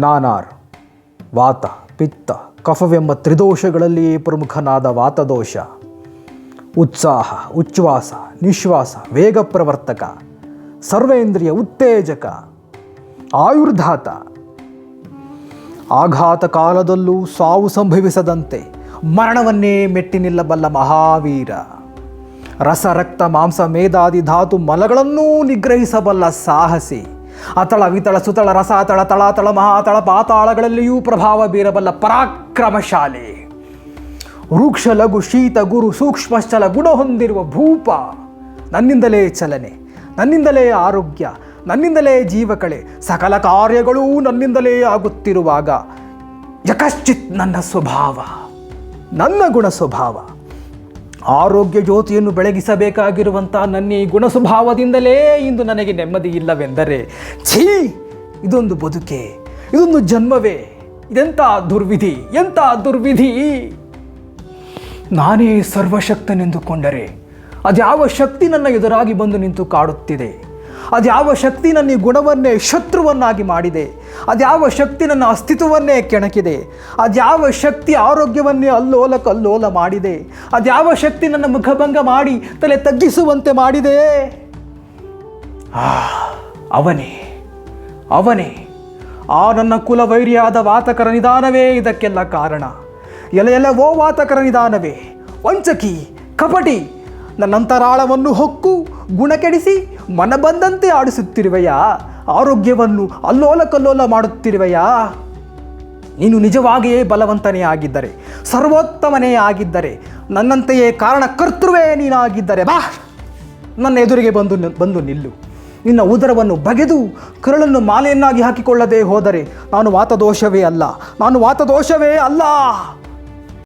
ನಾನಾರ್ ವಾತ ಪಿತ್ತ ಕಫವೆಂಬ ತ್ರಿದೋಷಗಳಲ್ಲಿ ಪ್ರಮುಖನಾದ ವಾತದೋಷ ಉತ್ಸಾಹ ಉಚ್ಛ್ವಾಸ ನಿಶ್ವಾಸ ವೇಗ ಪ್ರವರ್ತಕ ಸರ್ವೇಂದ್ರಿಯ ಉತ್ತೇಜಕ ಆಯುರ್ಧಾತ ಆಘಾತ ಕಾಲದಲ್ಲೂ ಸಾವು ಸಂಭವಿಸದಂತೆ ಮರಣವನ್ನೇ ಮೆಟ್ಟಿ ನಿಲ್ಲಬಲ್ಲ ಮಹಾವೀರ ರಸ ರಕ್ತ ಮಾಂಸ ಮೇಧಾದಿ ಧಾತು ಮಲಗಳನ್ನೂ ನಿಗ್ರಹಿಸಬಲ್ಲ ಸಾಹಸಿ ಅತಳ ವಿತಳ ಸುತಳ ರಸ ತಳ ತಳಾತಳ ಮಹಾತಳ ಪಾತಾಳಗಳಲ್ಲಿಯೂ ಪ್ರಭಾವ ಬೀರಬಲ್ಲ ಪರಾಕ್ರಮಶಾಲಿ ವೃಕ್ಷ ಲಘು ಶೀತ ಗುರು ಸೂಕ್ಷ್ಮಶ್ಚಲ ಗುಣ ಹೊಂದಿರುವ ಭೂಪ ನನ್ನಿಂದಲೇ ಚಲನೆ, ನನ್ನಿಂದಲೇ ಆರೋಗ್ಯ, ನನ್ನಿಂದಲೇ ಜೀವಕಳೆ, ಸಕಲ ಕಾರ್ಯಗಳೂ ನನ್ನಿಂದಲೇ ಆಗುತ್ತಿರುವಾಗ ಯಕಶ್ಚಿತ್ ನನ್ನ ಸ್ವಭಾವ, ನನ್ನ ಗುಣ ಸ್ವಭಾವ, ಆರೋಗ್ಯ ಜ್ಯೋತಿಯನ್ನು ಬೆಳಗಿಸಬೇಕಾಗಿರುವಂಥ ನನ್ನ ಈ ಗುಣ ಸ್ವಭಾವದಿಂದಲೇ ಇಂದು ನನಗೆ ನೆಮ್ಮದಿ ಇಲ್ಲವೆಂದರೆ ಛೀ, ಇದೊಂದು ಬದುಕೆ, ಇದೊಂದು ಜನ್ಮವೇ, ಇದೆಂಥ ದುರ್ವಿಧಿ, ಎಂಥ ದುರ್ವಿಧಿ. ನಾನೇ ಸರ್ವಶಕ್ತನೆಂದುಕೊಂಡರೆ ಅದ್ಯಾವ ಶಕ್ತಿ ನನ್ನ ಎದುರಾಗಿ ಬಂದು ನಿಂತು ಕಾಡುತ್ತಿದೆ? ಅದ್ಯಾವ ಶಕ್ತಿ ನನ್ನ ಈ ಗುಣವನ್ನೇ ಶತ್ರುವನ್ನಾಗಿ ಮಾಡಿದೆ? ಅದ್ಯಾವ ಶಕ್ತಿ ನನ್ನ ಅಸ್ತಿತ್ವವನ್ನೇ ಕೆಣಕಿದೆ? ಅದ್ಯಾವ ಶಕ್ತಿ ಆರೋಗ್ಯವನ್ನೇ ಅಲ್ಲೋಲ ಕಲ್ಲೋಲ ಮಾಡಿದೆ? ಅದ್ಯಾವ ಶಕ್ತಿ ನನ್ನ ಮುಖಭಂಗ ಮಾಡಿ ತಲೆ ತಗ್ಗಿಸುವಂತೆ ಮಾಡಿದೆ? ಅವನೇ ಅವನೇ ಆ ನನ್ನ ಕುಲವೈರಿಯಾದ ವಾತಕರ ನಿಧಾನವೇ ಇದಕ್ಕೆಲ್ಲ ಕಾರಣ. ಎಲೆಯೆಲ್ಲವೋ ವಾತಕರ ನಿಧಾನವೇ, ವಂಚಕಿ, ಕಪಟಿ, ನನ್ನಂತರಾಳವನ್ನು ಹೊಕ್ಕು ಗುಣ ಕೆಡಿಸಿ ಮನ ಬಂದಂತೆ ಆಡಿಸುತ್ತಿರುವೆಯಾ? ಆರೋಗ್ಯವನ್ನು ಅಲ್ಲೋಲ ಕಲ್ಲೋಲ ಮಾಡುತ್ತಿರುವೆಯಾ? ನೀನು ನಿಜವಾಗಿಯೇ ಬಲವಂತನೇ ಆಗಿದ್ದರೆ, ಸರ್ವೋತ್ತಮನೇ ಆಗಿದ್ದರೆ, ನನ್ನಂತೆಯೇ ಕಾರಣಕರ್ತೃವೇ ನೀನಾಗಿದ್ದರೆ ಬಾ, ನನ್ನ ಎದುರಿಗೆ ಬಂದು ನಿಲ್ಲು. ನಿನ್ನ ಉದರವನ್ನು ಬಗೆದು ಕರಳನ್ನು ಮಾಲೆಯನ್ನಾಗಿ ಹಾಕಿಕೊಳ್ಳದೆ ಹೋದರೆ ನಾನು ವಾತದೋಷವೇ ಅಲ್ಲ, ನಾನು ವಾತದೋಷವೇ ಅಲ್ಲ.